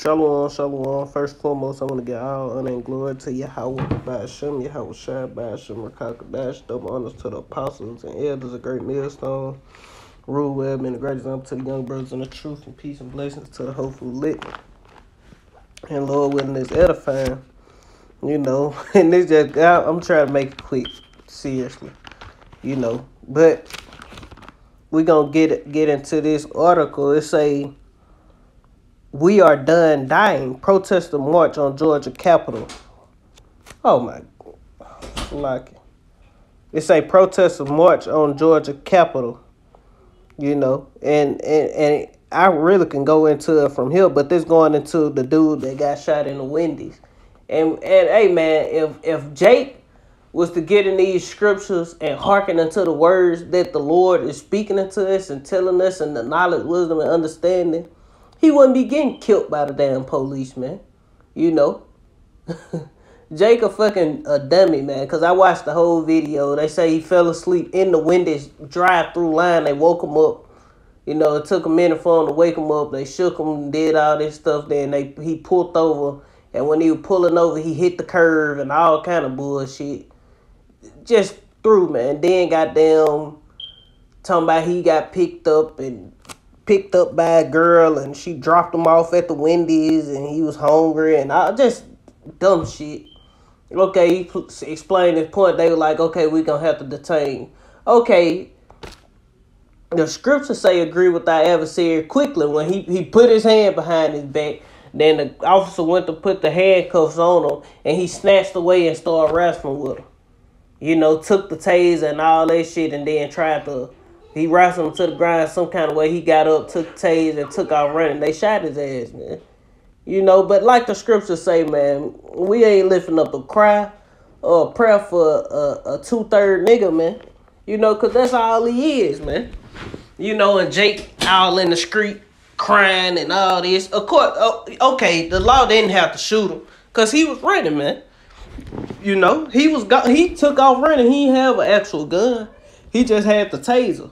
Shalom, shalom. First and foremost, I want to get all honor and glory to Yahweh, Ba'ashem, Yahweh Shai, Ba'ashem, Rakakadash, double honors to the apostles and elders of Great Millstone, Rule Web, and the great example to the young brothers in the truth, and peace and blessings to the hopeful lit. And Lord willing is edifying, and this just, I'm trying to make it quick, seriously, but we going to get into this article. It say, "We are done dying. Protester march on Georgia Capitol." Oh my God. Like it. It's a protester march on Georgia Capitol. And I really can go into it from here, but this going into the dude that got shot in the Wendy's. And hey man, if Jake was to get in these scriptures and hearken unto the words that the Lord is speaking into us and telling us, and the knowledge, wisdom, and understanding, he wouldn't be getting killed by the damn police, man. Jake a dummy, man, because I watched the whole video. They say he fell asleep in the Wendy's drive-through line. They woke him up. It took a minute for him to wake him up. They shook him, did all this stuff. Then he pulled over, and when he was pulling over, he hit the curve and all kind of bullshit. Just through, man. Then goddamn talking about he got picked up by a girl, and she dropped him off at the Wendy's, and he was hungry, and all just dumb shit. Okay, he explained his point. They were like, okay, we gonna have to detain. Okay, the scriptures say agree with our adversary quickly. When he put his hand behind his back, then the officer went to put the handcuffs on him, and he snatched away and started wrestling with him. Took the taser and all that shit, and then he wrestled him to the ground some kind of way. He got up, took the taser, and took off running. They shot his ass, man. But like the scriptures say, man, we ain't lifting up a cry or a prayer for a 2/3 nigga, man. Because that's all he is, man. And Jake all in the street crying and all this. Of course, okay, the law didn't have to shoot him because he was running, man. He took off running. He didn't have an actual gun. He just had the taser.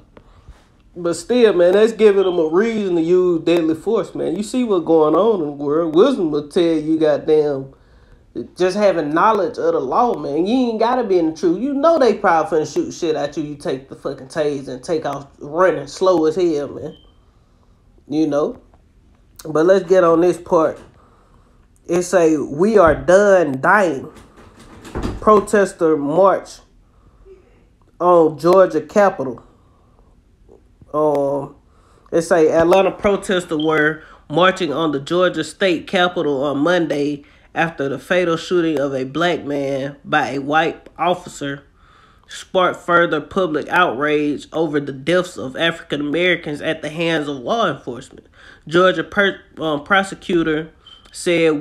But still, man, that's giving them a reason to use deadly force, man. You see what's going on in the world. Wisdom will tell you, goddamn, just having knowledge of the law, man. You ain't got to be in the truth. They probably finna shoot shit at you. You take the fucking taser and take off running slow as hell, man. But let's get on this part. It say, "We are done dying. Protester march on Georgia Capitol." It say Atlanta protesters were marching on the Georgia state capitol on Monday after the fatal shooting of a black man by a white officer sparked further public outrage over the deaths of African Americans at the hands of law enforcement. Georgia prosecutor said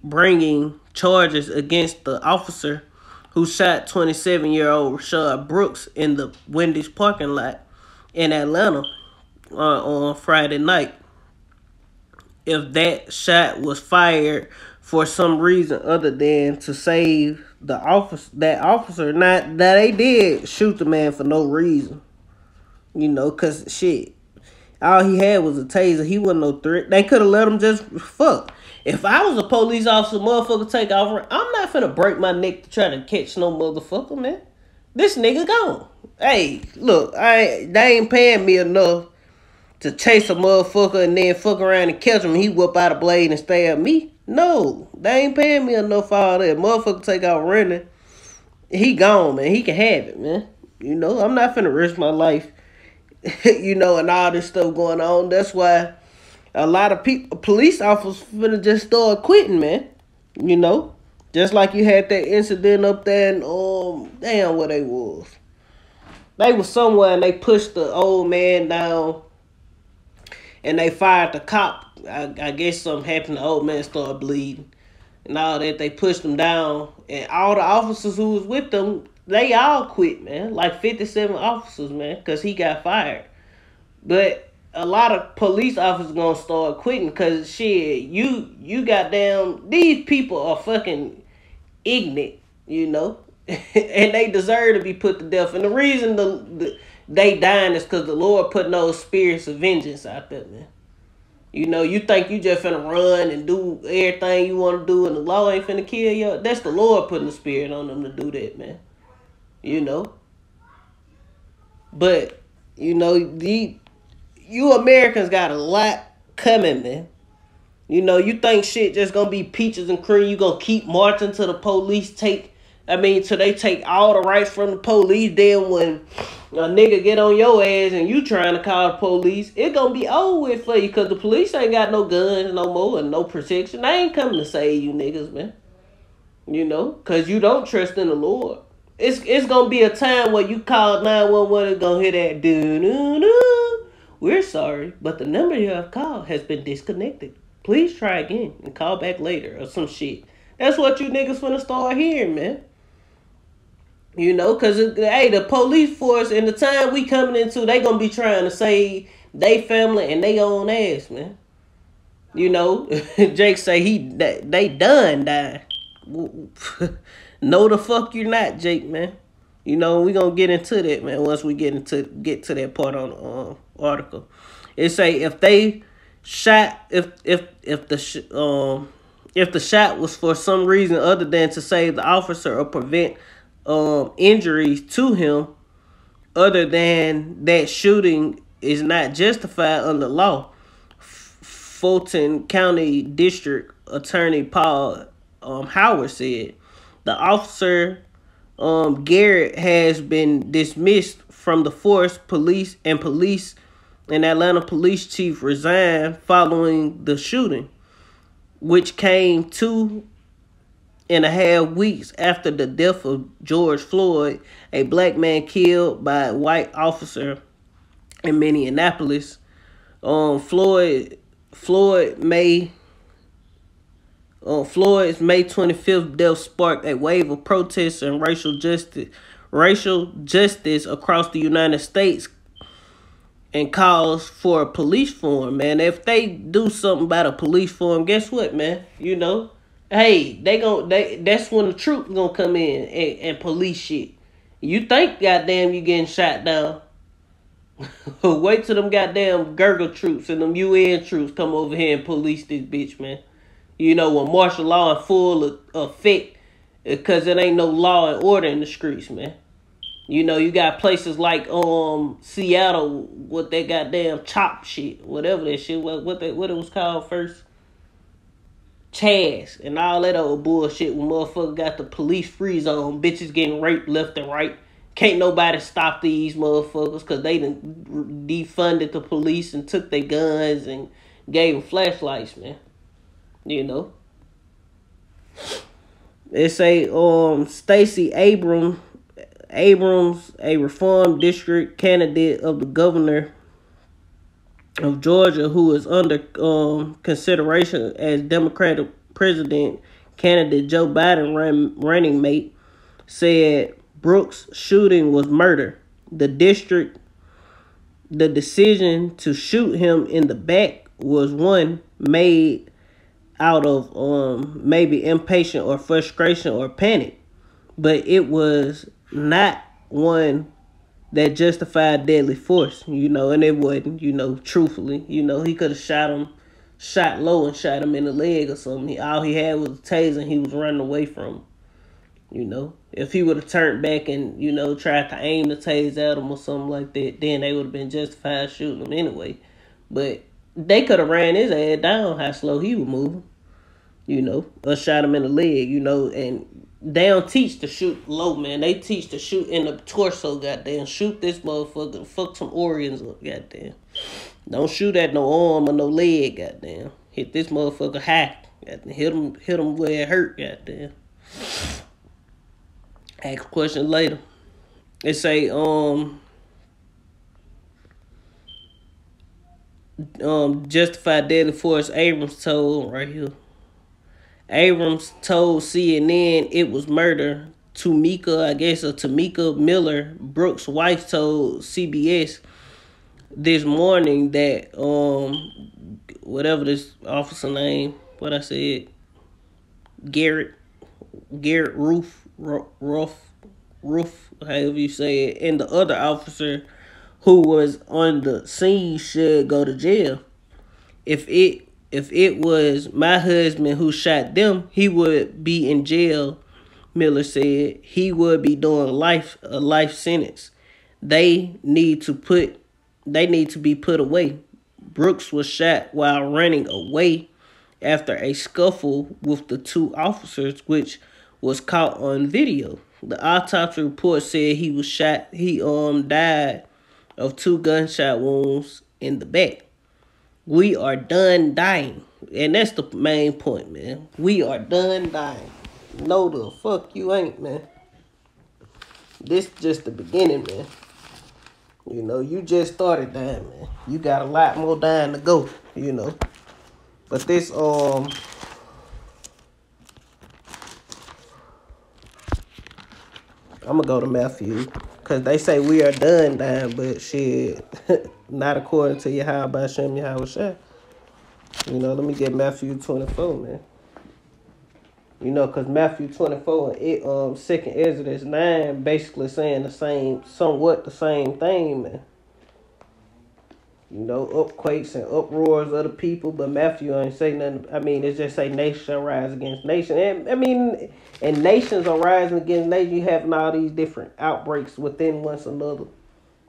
bringing charges against the officer who shot 27-year-old Rashad Brooks in the Wendy's parking lot in Atlanta on Friday night. If that shot was fired for some reason other than to save that officer, not that they did shoot the man for no reason, because shit, all he had was a taser. He wasn't no threat. They could have let him just fuck. If I was a police officer, motherfucker take off, I'm not finna break my neck to try to catch no motherfucker, man. This nigga gone. Hey, look, they ain't paying me enough to chase a motherfucker and then fuck around and catch him and he whip out a blade and stab me. No, they ain't paying me enough for all that. Motherfucker take off running. He gone, man. He can have it, man. I'm not finna risk my life, and all this stuff going on. That's why a lot of police officers finna just start quitting, man. Just like you had that incident up there in, damn, where they was. They was somewhere and they pushed the old man down and they fired the cop. I guess something happened. The old man started bleeding and all that. They pushed him down, and all the officers who was with them, they all quit, man. Like 57 officers, man, because he got fired. But a lot of police officers gonna start quitting because shit, you goddamn, these people are fucking ignorant, and they deserve to be put to death. And the reason they dying is because the Lord putting those spirits of vengeance out there, man. You know, you think you just finna run and do everything you want to do and the law ain't finna kill you. That's the Lord putting the spirit on them to do that, man. You know? But, you know, you Americans got a lot coming, man. You know, you think shit just gonna be peaches and cream. You gonna keep marching till the police till they take all the rights from the police. Then when a nigga get on your ass and you trying to call the police, it gonna be over with for you because the police ain't got no guns no more and no protection. They ain't coming to save you niggas, man. You know, because you don't trust in the Lord. It's gonna be a time where you call 911 and gonna hear that doo-doo-doo. We're sorry, but the number you have called has been disconnected. Please try again and call back later or some shit. That's what you niggas finna start hearing, man. You know, because, hey, the police force and the time we coming into, they gonna be trying to save they family and they own ass, man. You know, Jake say they done died. No the fuck you're not, Jake, man. You know, we gonna get into that, man, once we get to that part on the article. It say if they shot if the shot was for some reason other than to save the officer or prevent injuries to him, other than that shooting is not justified under law. Fulton County District Attorney Paul Howard said the officer Garrett has been dismissed from the force. Police and Atlanta police chief resigned following the shooting, which came 2.5 weeks after the death of George Floyd, a black man killed by a white officer in Minneapolis. Floyd's May 25th death sparked a wave of protests and racial justice across the United States and calls for a police form, man. If they do something about a police form, guess what, man? You know, hey, that's when the troops gonna come in and police shit. You think goddamn you getting shot down. Wait till them goddamn Gurgle troops and them UN troops come over here and police this bitch, man. You know, when martial law in full effect, because it ain't no law and order in the streets, man. You know, you got places like Seattle with that goddamn chop shit, whatever that shit was, what it was called first, Chaz, and all that old bullshit when motherfuckers got the police free zone, bitches getting raped left and right. Can't nobody stop these motherfuckers because they done defunded the police and took their guns and gave them flashlights, man. You know. They say Stacey Abrams, a reform district candidate of the governor of Georgia, who is under consideration as Democratic president candidate Joe Biden running mate, said Brooks' shooting was murder. The decision to shoot him in the back was one made out of maybe impatience or frustration or panic, but it was not one that justified deadly force, you know, and it wasn't, you know, truthfully. You know, he could have shot low and shot him in the leg or something. All he had was a taser and he was running away from him. You know, if he would have turned back and, you know, tried to aim the taser at him or something like that, then they would have been justified shooting him anyway. But they could have ran his ass down how slow he was moving, you know, or shot him in the leg, you know. And they don't teach to shoot low, man. They teach to shoot in the torso, goddamn. Shoot this motherfucker, fuck some organs up, goddamn. Don't shoot at no arm or no leg, goddamn. Hit this motherfucker high, goddamn. Hit him where it hurt, goddamn. Ask a question later. They say, justified deadly force, Abrams told, right here. Abrams told CNN it was murder. Tamika Miller, Brooks' wife, told CBS this morning that, whatever this officer name, what I said, Garrett Roof, however you say it, and the other officer who was on the scene should go to jail. If it was my husband who shot them, he would be in jail. Miller said he would be doing a life sentence. They need to put they need to be put away. Brooks was shot while running away after a scuffle with the two officers, which was caught on video. The autopsy report said he was shot. He died of two gunshot wounds in the back. We are done dying, and that's the main point, man. We are done dying. No, the fuck you ain't, man. This just the beginning, man. You know, you just started dying, man. You got a lot more dying to go, you know. But this, I'm gonna go to Matthew, because they say we are done dying, but shit, not according to Yahweh Hashem Yahweh Shai. You know, let me get Matthew 24, man. You know, because Matthew 24 and 2nd Exodus 9 basically saying somewhat the same thing, man. You know, upquakes and uproars of the people, but Matthew ain't say nothing. I mean, it just say nation shall rise against nation. And I mean, and nations are rising against nations. You having all these different outbreaks within one another.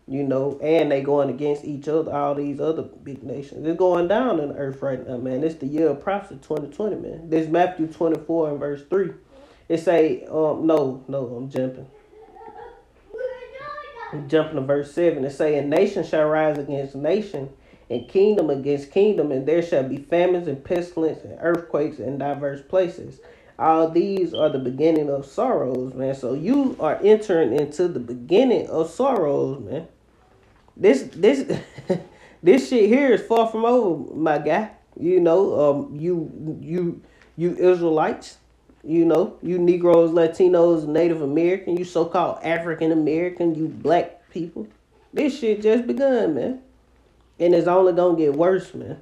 You know, and they going against each other, all these other big nations. It's going down in the earth right now, man. It's the year of prophecy 2020, man. This Matthew 24 and verse 3. It say, no, I'm jumping. I'm jumping to verse 7. It say, and nation shall rise against nation, and kingdom against kingdom, and there shall be famines and pestilence and earthquakes in diverse places. All these are the beginning of sorrows, man. So you are entering into the beginning of sorrows, man. This this shit here is far from over, my guy. You know, you Israelites, you know, you Negroes, Latinos, Native American, you so-called African American, you black people. This shit just begun, man. And it's only gonna get worse, man.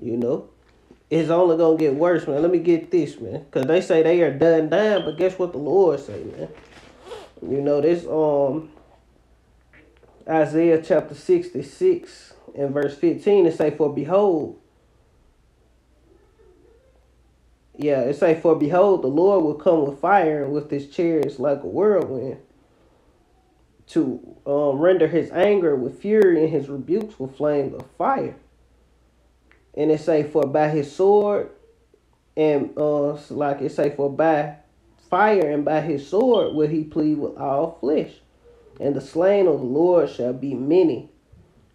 You know? It's only gonna get worse, man. Let me get this, man. Cause they say they are done, but guess what the Lord say, man? You know, this Isaiah chapter 66 and verse 15, it say, for behold, the Lord will come with fire and with his chariots like a whirlwind to render his anger with fury and his rebukes with flames of fire. And it say, for by his sword and like it say, for by fire and by his sword will he plead with all flesh. And the slain of the Lord shall be many.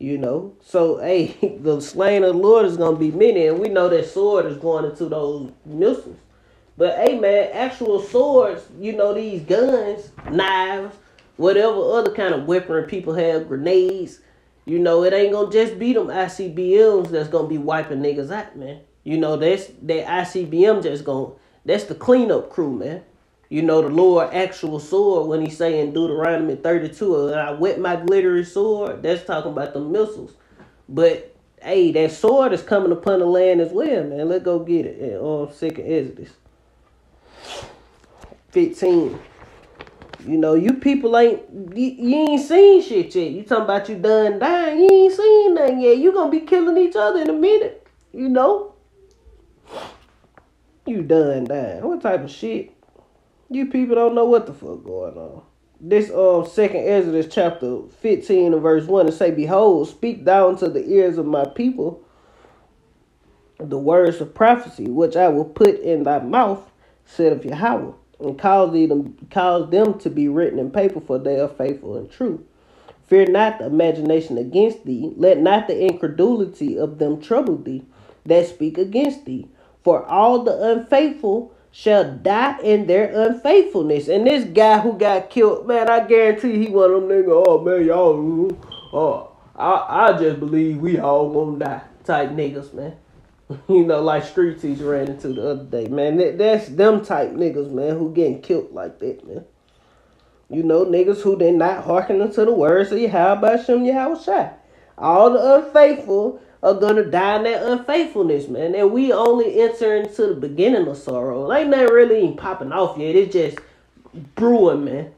You know, so hey, the slain of the Lord is gonna be many, and we know that sword is going into those missiles. But hey, man, actual swords, you know, these guns, knives, whatever other kind of weaponry people have, grenades. You know, it ain't gonna just be them ICBMs that's gonna be wiping niggas out, man. You know, that ICBM that's the cleanup crew, man. You know, the Lord actual sword, when he say in Deuteronomy 32, I wet my glittery sword, that's talking about the missiles. But, hey, that sword is coming upon the land as well, man. Let's go get it in 2nd Exodus 15. You know, you people you ain't seen shit yet. You talking about you done dying, you ain't seen nothing yet. You gonna be killing each other in a minute, you know? You done dying. What type of shit? You people don't know what the fuck going on. This 2nd Exodus chapter 15 and verse 1, it say, behold, speak down to the ears of my people the words of prophecy, which I will put in thy mouth, said of Yahweh, and cause them to be written in paper, for they are faithful and true. Fear not the imagination against thee, let not the incredulity of them trouble thee that speak against thee. For all the unfaithful shall die in their unfaithfulness. And this guy who got killed, man, I guarantee he one of them niggas, oh man, y'all, I just believe we all gonna die type niggas, man. You know, like Street Teacher ran into the other day, man. That's them type niggas, man, who getting killed like that, man. You know, niggas who they not hearkening to the words of Yahweh Hashem Yahweh Shai. All the unfaithful are gonna die in that unfaithfulness, man. And we only enter into the beginning of sorrow. Ain't nothing really even popping off yet. It's just brewing, man.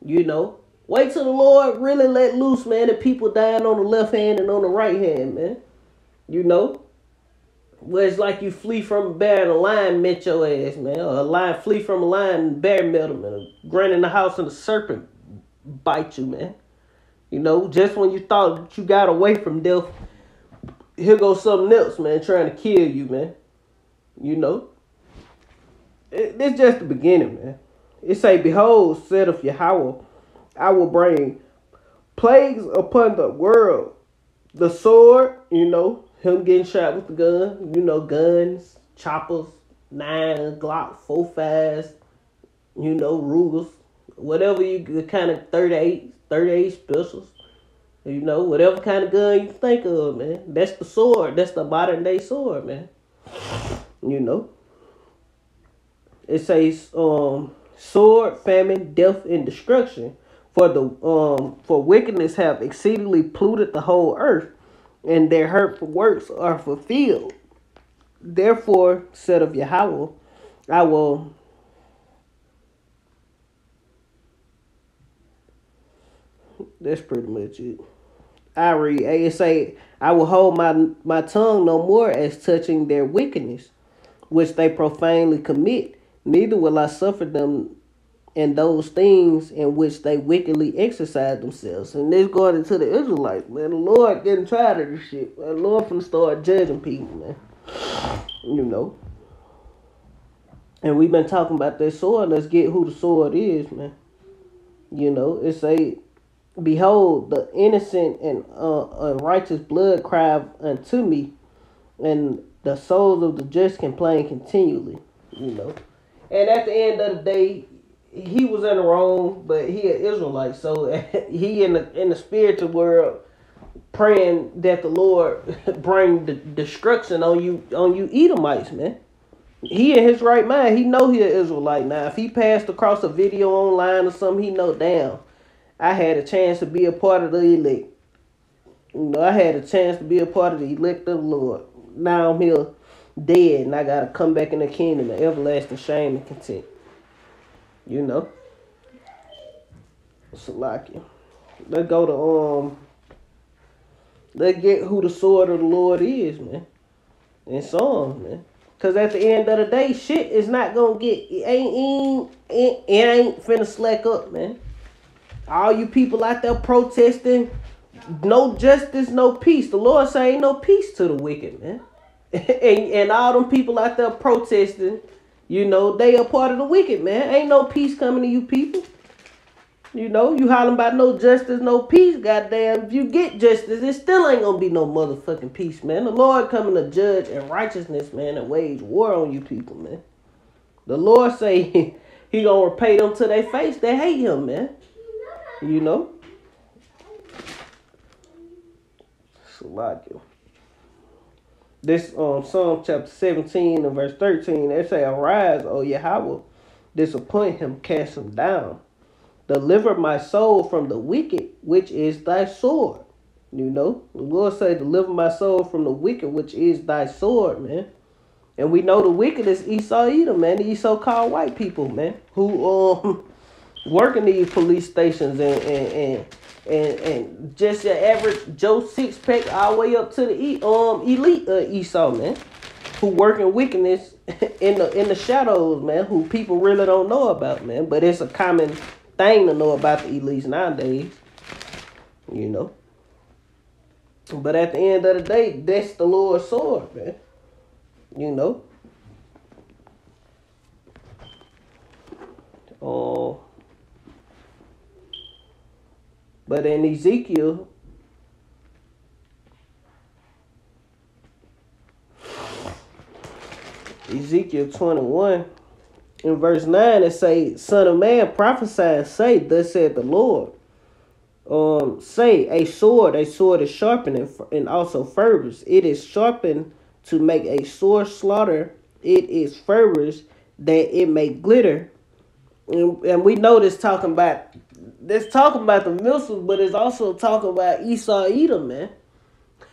You know, Wait till the Lord really let loose, man, and people dying on the left hand and on the right hand, man. You know? Where it's like you flee from a bear and a lion met your ass, man. Or a lion flee from a lion and a bear met him. And a granny in the house and a serpent bite you, man. You know, just when you thought you got away from death, here goes something else, man, trying to kill you, man. You know? It's just the beginning, man. It say, behold, said of Yahweh, I will bring plagues upon the world. The sword, you know, him getting shot with the gun, you know, guns, choppers, 9, Glock, 45s, you know, Rugers, whatever you kind of 38 specials, you know, whatever kind of gun you think of, man. That's the sword. That's the modern day sword, man. You know. It says sword, famine, death, and destruction. For wickedness have exceedingly polluted the whole earth, and their hurtful works are fulfilled. Therefore, said of Yahweh, I will. That's pretty much it. I read. It say, I will hold my tongue no more as touching their wickedness, which they profanely commit. Neither will I suffer them in those things in which they wickedly exercise themselves. And this going into the Israelites, man. The Lord getting tired of this shit. Man. The Lord finna start judging people, man. You know. And we've been talking about that sword. Let's get who the sword is, man. You know, it say, behold, the innocent and righteous blood cry unto me, and the souls of the just complain continually. You know. And at the end of the day, he was in the wrong, but he an Israelite, so he in the spiritual world praying that the Lord bring the destruction on you Edomites, man. He in his right mind. He know he an Israelite now. If he passed across a video online or something, he know, damn, I had a chance to be a part of the elect. You know, I had a chance to be a part of the elect of the Lord. Now I'm here dead, and I gotta come back in the kingdom of everlasting shame and contempt. You know. Salakia. Let's go to let's get who the sword of the Lord is, man. In Psalms, man. Cause at the end of the day, shit is not gonna get it ain't finna slack up, man. All you people out there protesting, no justice, no peace. The Lord say ain't no peace to the wicked, man. and all them people out there protesting, you know, they are part of the wicked, man. Ain't no peace coming to you people. You know, you hollering about no justice, no peace, goddamn. If you get justice, it still ain't gonna be no motherfucking peace, man. The Lord coming to judge in righteousness, man, and wage war on you people, man. The Lord say he gonna repay them to their face that hate him, man. You know? Salakia. This Psalm chapter 17 and verse 13, they say, arise, O Yahweh, disappoint him, cast him down. Deliver my soul from the wicked, which is thy sword. You know, the Lord say, deliver my soul from the wicked, which is thy sword, man. And we know the wicked is Esau Edom, man. These so-called white people, man, who work in these police stations and just your average Joe six-pack all the way up to the elite Esau, man, who work in wickedness in the shadows, man, who people really don't know about, man. But it's a common thing to know about the elites nowadays, you know. But at the end of the day, that's the Lord's sword, man. You know. But in Ezekiel 21, in verse 9, it say, Son of man, prophesy and say, thus said the Lord. Say, a sword is sharpened and also fervors. It is sharpened to make a sore slaughter. It is fervors that it may glitter. And we know this talking about the missiles, but it's also talking about Esau Edom, man.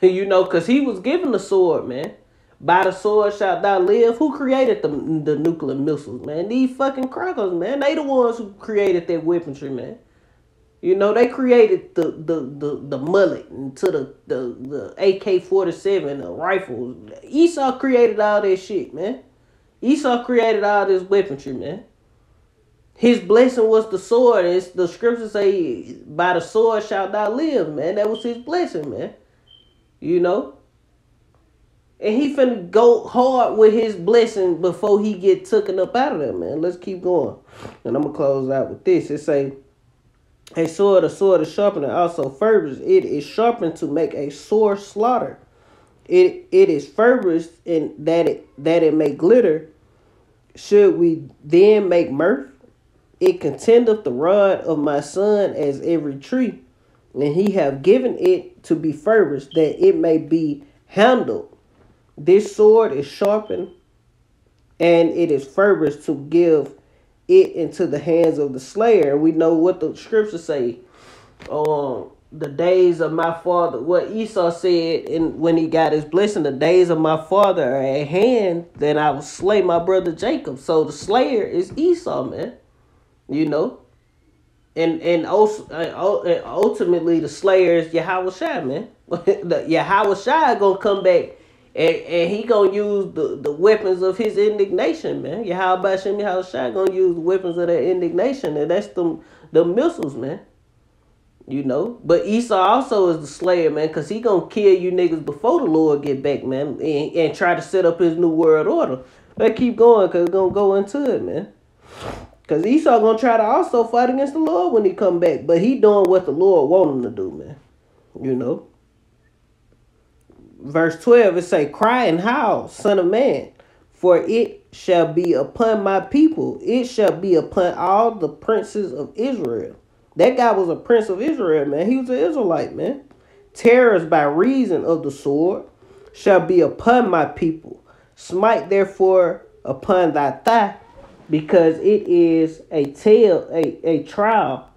You know, because he was given the sword, man. By the sword shalt thou live. Who created the nuclear missiles, man? These fucking crackers, man. They the ones who created that weaponry, man. You know, they created the mullet into the AK-47, the rifles. Esau created all that shit, man. Esau created all this weaponry, man. His blessing was the sword. It's, the scriptures say, by the sword shalt thou live, man. That was his blessing, man. You know? And he finna go hard with his blessing before he get taken up out of there, man. Let's keep going. And I'm going to close out with this. It say, a sword is sharpened and also furthers. It is sharpened to make a sore slaughter. It is furthers in that it may glitter. Should we then make mirth? It contendeth the rod of my son as every tree, and he have given it to be furthest, that it may be handled. This sword is sharpened, and it is furthest to give it into the hands of the slayer. We know what the scriptures say. The days of my father, what Esau said, and when he got his blessing, the days of my father are at hand, then I will slay my brother Jacob. So the slayer is Esau, man. You know, and ultimately the slayer is Yahushua, man. The Yahushua gonna come back and he gonna use the weapons of his indignation, man. Yahushua gonna use the weapons of that indignation, and that's the missiles, man. You know, but Esau also is the slayer, man, because he gonna kill you niggas before the Lord get back, man, and try to set up his new world order. Let's keep going, because it's gonna go into it, man. Because Esau gonna try to also fight against the Lord when he come back. But he doing what the Lord want him to do, man. You know. Verse 12, it say, cry and howl, son of man, for it shall be upon my people. It shall be upon all the princes of Israel. That guy was a prince of Israel, man. He was an Israelite, man. Terrors by reason of the sword shall be upon my people. Smite therefore upon thy thigh, because it is a trial.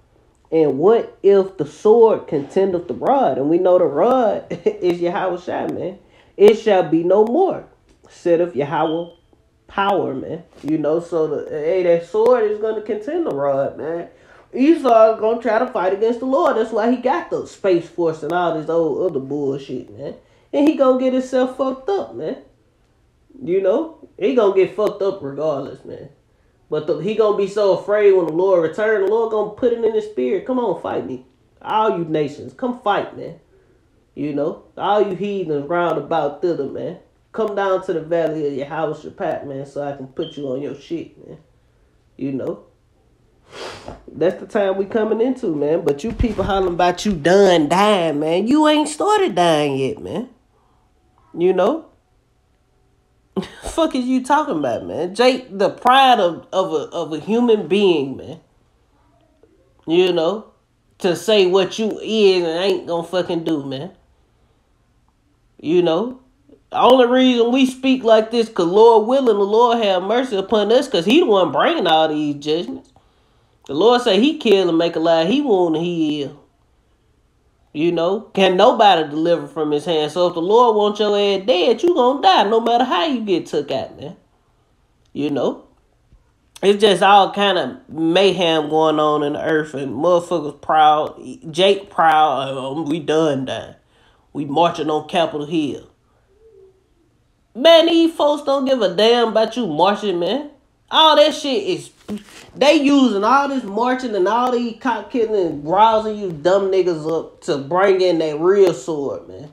And what if the sword contendeth the rod? And we know the rod is Yahushua, man. It shall be no more, saith Yahweh power, man. You know, so that sword is going to contend the rod, man. Esau is going to try to fight against the Lord. That's why he got the Space Force and all this old other bullshit, man. And he going to get himself fucked up, man. You know, he going to get fucked up regardless, man. But he going to be so afraid when the Lord returns. The Lord going to put it in his spirit. Come on, fight me. All you nations, come fight, man. You know, all you heathens round about thither, man. Come down to the valley of Yehoshaphat, man, so I can put you on your shit, man. You know. That's the time we coming into, man. But you people hollering about you done dying, man. You ain't started dying yet, man. You know. Fuck is you talking about, man? Jake, the pride of a human being, man. You know, to say what you is and ain't gonna fucking do, man. You know, the only reason we speak like this, cause Lord willing, the Lord have mercy upon us, cause he the one bringing all these judgments. The Lord say he kill and make alive, he wound and he heal. You know, can nobody deliver from his hand. So if the Lord wants your ass dead, you gonna die no matter how you get took out, man. You know, it's just all kind of mayhem going on in the earth, and motherfuckers proud. Jake proud. We done dying. We marching on Capitol Hill. Man, these folks don't give a damn about you marching, man. All that shit is, they using all this marching and all these cop killing and rousing you dumb niggas up to bring in that real sword, man.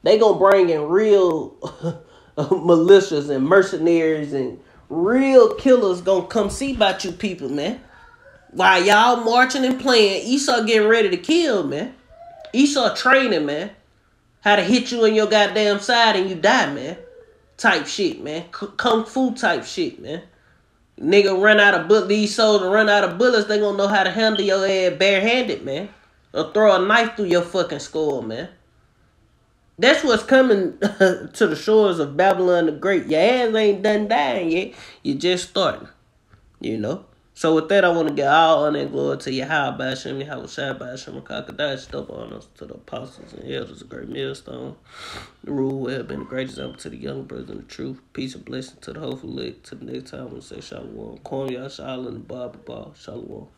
They gonna bring in real militias and mercenaries and real killers gonna come see about you people, man. While y'all marching and playing, Esau getting ready to kill, man. Esau training, man. How to hit you in your goddamn side and you die, man. Type shit, man. Kung Fu type shit, man. Nigga run out of bullets, these soldiers run out of bullets, they gonna know how to handle your ass barehanded, man. Or throw a knife through your fucking skull, man. That's what's coming to the shores of Babylon the Great. Your ass ain't done dying yet. You just starting. You know? So with that, I want to get all honor and glory to Yahweh Basham, Yahweh Shai Basham, Kakadash, double honors to the apostles and elders of Great Millstone. The rule will have been a great example to the young brothers in the truth. Peace and blessing to the hopeful leg. To the next time, we'll say Shalom. Kwam Yashala and the Bible Ball. Shalom.